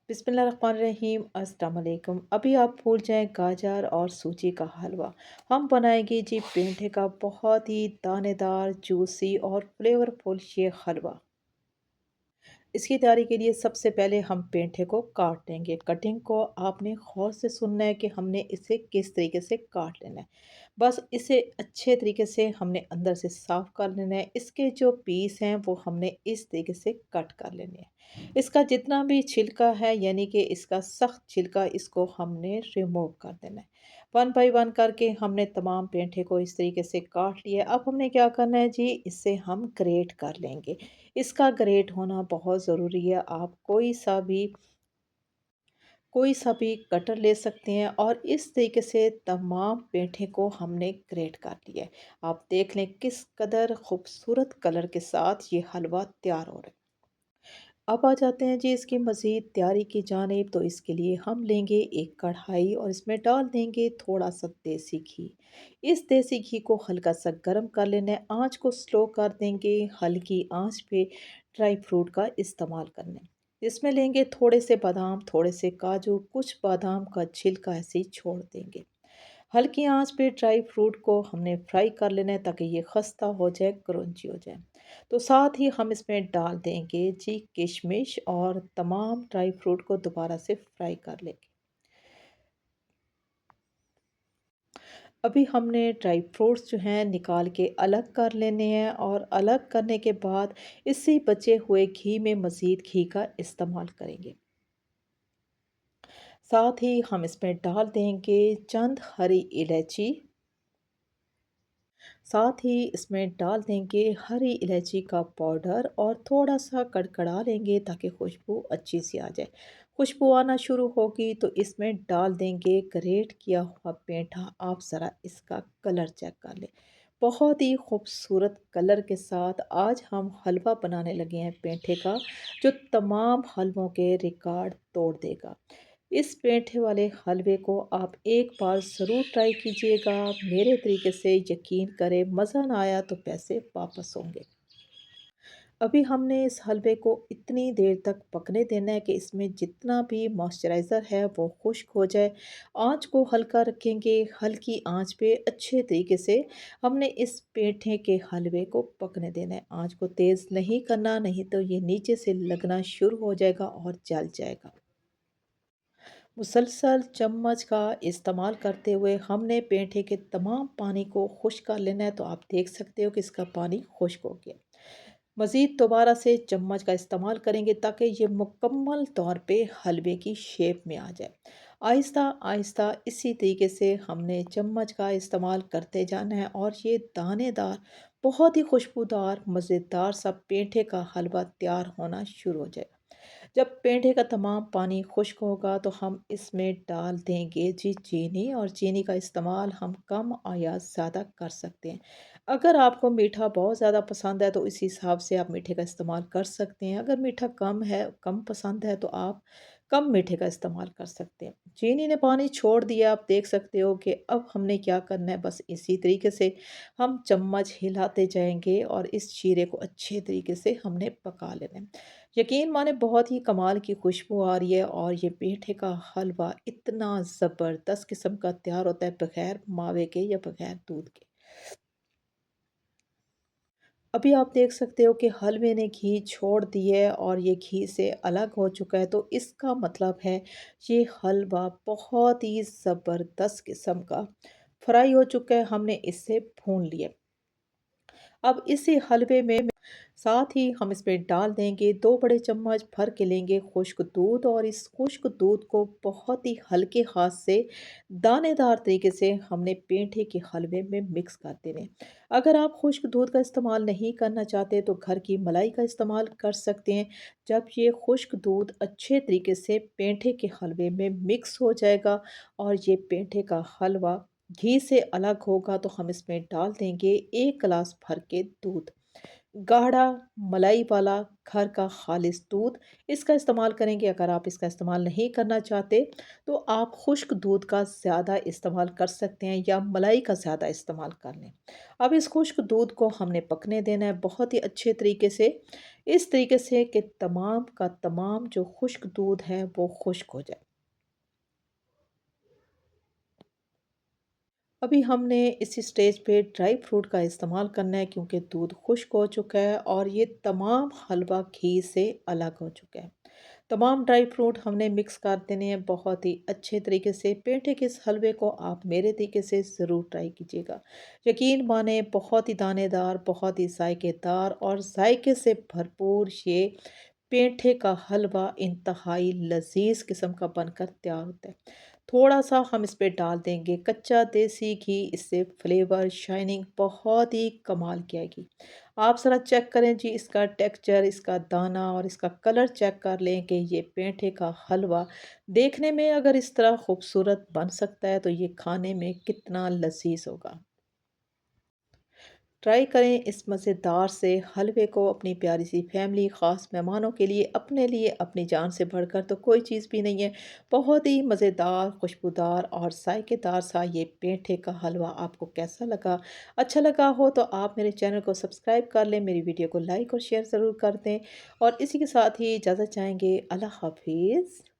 बिस्मिल्लाहिर्रहमानिर्रहीम अस्सलाम वालेकुम। अभी आप भूल जाएं गाजर और सूजी का हलवा। हम बनाएंगे जी पेंठे का बहुत ही दानेदार जूसी और फ्लेवरफुल ये हलवा। इसकी तैयारी के लिए सबसे पहले हम पेंठे को काट लेंगे। कटिंग को आपने गौर से सुनना है कि हमने इसे किस तरीके से काट लेना है। बस इसे अच्छे तरीके से हमने अंदर से साफ़ कर लेना है। इसके जो पीस हैं वो हमने इस तरीके से कट कर लेने हैं। इसका जितना भी छिलका है यानी कि इसका सख्त छिलका इसको हमने रिमूव कर देना है। वन बाय वन करके हमने तमाम पेंठे को इस तरीके से काट लिया। अब हमने क्या करना है जी, इसे हम ग्रेट कर लेंगे। इसका ग्रेट होना बहुत ज़रूरी है। आप कोई सा भी कटर ले सकते हैं और इस तरीके से तमाम पेठे को हमने ग्रेट कर लिया है। आप देख लें किस कदर खूबसूरत कलर के साथ ये हलवा तैयार हो रहा है। अब आ जाते हैं जी इसकी मज़ीद तैयारी की जानिब। तो इसके लिए हम लेंगे एक कढ़ाई और इसमें डाल देंगे थोड़ा सा देसी घी। इस देसी घी को हल्का सा गर्म कर लेना है। आँच को स्लो कर देंगे, हल्की आँच पे ड्राई फ्रूट का इस्तेमाल करना है। इसमें लेंगे थोड़े से बादाम, थोड़े से काजू, कुछ बादाम का छिलका ऐसे ही छोड़ देंगे। हल्की आंच पे ड्राई फ्रूट को हमने फ्राई कर लेना है ताकि ये खस्ता हो जाए, क्रंची हो जाए। तो साथ ही हम इसमें डाल देंगे जी किशमिश और तमाम ड्राई फ्रूट को दोबारा से फ्राई कर लेंगे। अभी हमने ड्राई फ्रूट्स जो हैं निकाल के अलग कर लेने हैं और अलग करने के बाद इसी बचे हुए घी में मज़ीद घी का इस्तेमाल करेंगे। साथ ही हम इसमें डाल देंगे चंद हरी इलायची। साथ ही इसमें डाल देंगे हरी इलायची का पाउडर और थोड़ा सा कड़कड़ा लेंगे ताकि खुशबू अच्छी सी आ जाए। खुशबू आना शुरू होगी तो इसमें डाल देंगे ग्रेट किया हुआ पेठा। आप ज़रा इसका कलर चेक कर लें, बहुत ही खूबसूरत कलर के साथ आज हम हलवा बनाने लगे हैं पेठे का, जो तमाम हलवों के रिकॉर्ड तोड़ देगा। इस पेठे वाले हलवे को आप एक बार ज़रूर ट्राई कीजिएगा। मेरे तरीके से यकीन करें, मज़ा ना आया तो पैसे वापस होंगे। अभी हमने इस हलवे को इतनी देर तक पकने देना है कि इसमें जितना भी मॉइस्चराइज़र है वो खुश्क हो जाए। आँच को हल्का रखेंगे, हल्की आँच पे अच्छे तरीके से हमने इस पेठे के हलवे को पकने देना है। आँच को तेज़ नहीं करना, नहीं तो ये नीचे से लगना शुरू हो जाएगा और जल जाएगा। मुसलसल चम्मच का इस्तेमाल करते हुए हमने पेठे के तमाम पानी को खुश्क कर लेना है। तो आप देख सकते हो कि इसका पानी खुश्क हो गया। मज़ीद दोबारा से चम्मच का इस्तेमाल करेंगे ताकि ये मुकम्मल तौर पे हलवे की शेप में आ जाए। आहिस्ता आहिस्ता इसी तरीके से हमने चम्मच का इस्तेमाल करते जाना है और ये दानेदार, बहुत ही खुशबूदार, मज़ेदार सा पेठे का हलवा तैयार होना शुरू हो जाएगा। जब पेंठे का तमाम पानी खुश्क होगा तो हम इसमें डाल देंगे जी चीनी, और चीनी का इस्तेमाल हम कम या ज़्यादा कर सकते हैं। अगर आपको मीठा बहुत ज़्यादा पसंद है तो इस हिसाब से आप मीठे का इस्तेमाल कर सकते हैं। अगर मीठा कम पसंद है तो आप कम मीठे का इस्तेमाल कर सकते हैं। चीनी ने पानी छोड़ दिया, आप देख सकते हो कि अब हमने क्या करना है। बस इसी तरीके से हम चम्मच हिलाते जाएंगे और इस शीरे को अच्छे तरीके से हमने पका लेना है। यकीन माने बहुत ही कमाल की खुशबू आ रही है और ये पेठे का हलवा इतना ज़बरदस्त किस्म का तैयार होता है बग़ैर मावे के या बग़ैर दूध के। अभी आप देख सकते हो कि हलवे ने घी छोड़ दिया है और ये घी से अलग हो चुका है, तो इसका मतलब है ये हलवा बहुत ही ज़बरदस्त किस्म का फ्राई हो चुका है। हमने इसे भून लिया। अब इसी हलवे में साथ ही हम इसमें डाल देंगे 2 बड़े चम्मच भर के लेंगे खुश्क दूध, और इस खुश्क दूध को बहुत ही हल्के हाथ से दानेदार तरीके से हमने पेठे के हलवे में मिक्स कर देने। अगर आप खुश्क दूध का इस्तेमाल नहीं करना चाहते तो घर की मलाई का इस्तेमाल कर सकते हैं। जब ये खुश्क दूध अच्छे तरीके से पेठे के हलवे में मिक्स हो जाएगा और ये पेठे का हलवा घी से अलग होगा तो हम इसमें डाल देंगे 1 गिलास भर के दूध। गाढ़ा मलाई वाला घर का खालिस दूध इसका इस्तेमाल करेंगे। अगर आप इसका इस्तेमाल नहीं करना चाहते तो आप खुश्क दूध का ज़्यादा इस्तेमाल कर सकते हैं या मलाई का ज़्यादा इस्तेमाल कर लें। अब इस खुश्क दूध को हमने पकने देना है बहुत ही अच्छे तरीके से, इस तरीके से कि तमाम का तमाम जो खुश्क दूध है वो खुश्क हो जाए। अभी हमने इस स्टेज पे ड्राई फ्रूट का इस्तेमाल करना है क्योंकि दूध खुश्क हो चुका है और ये तमाम हलवा घी से अलग हो चुका है। तमाम ड्राई फ्रूट हमने मिक्स कर देने हैं बहुत ही अच्छे तरीके से। पेठे के इस हलवे को आप मेरे तरीके से ज़रूर ट्राई कीजिएगा। यकीन माने बहुत ही दानेदार, बहुत ही जायकेदार और जायके से भरपूर ये पेठे का हलवा इंतहाई लजीज किस्म का बनकर तैयार होता है। थोड़ा सा हम इस पे डाल देंगे कच्चा देसी घी, इससे फ्लेवर शाइनिंग बहुत ही कमाल की आएगी। आप ज़रा चेक करें जी, इसका टेक्सचर, इसका दाना और इसका कलर चेक कर लें कि ये पेठे का हलवा देखने में अगर इस तरह खूबसूरत बन सकता है तो ये खाने में कितना लजीज होगा। ट्राई करें इस मज़ेदार से हलवे को अपनी प्यारी सी फैमिली, ख़ास मेहमानों के लिए, अपने लिए, अपनी जान से बढ़कर तो कोई चीज़ भी नहीं है। बहुत ही मज़ेदार, खुशबूदार और जायकेदार सा ये पेठे का हलवा आपको कैसा लगा? अच्छा लगा हो तो आप मेरे चैनल को सब्सक्राइब कर लें, मेरी वीडियो को लाइक और शेयर ज़रूर कर दें और इसी के साथ ही इजाज़त चाहेंगे। अल्लाह हाफ़िज़।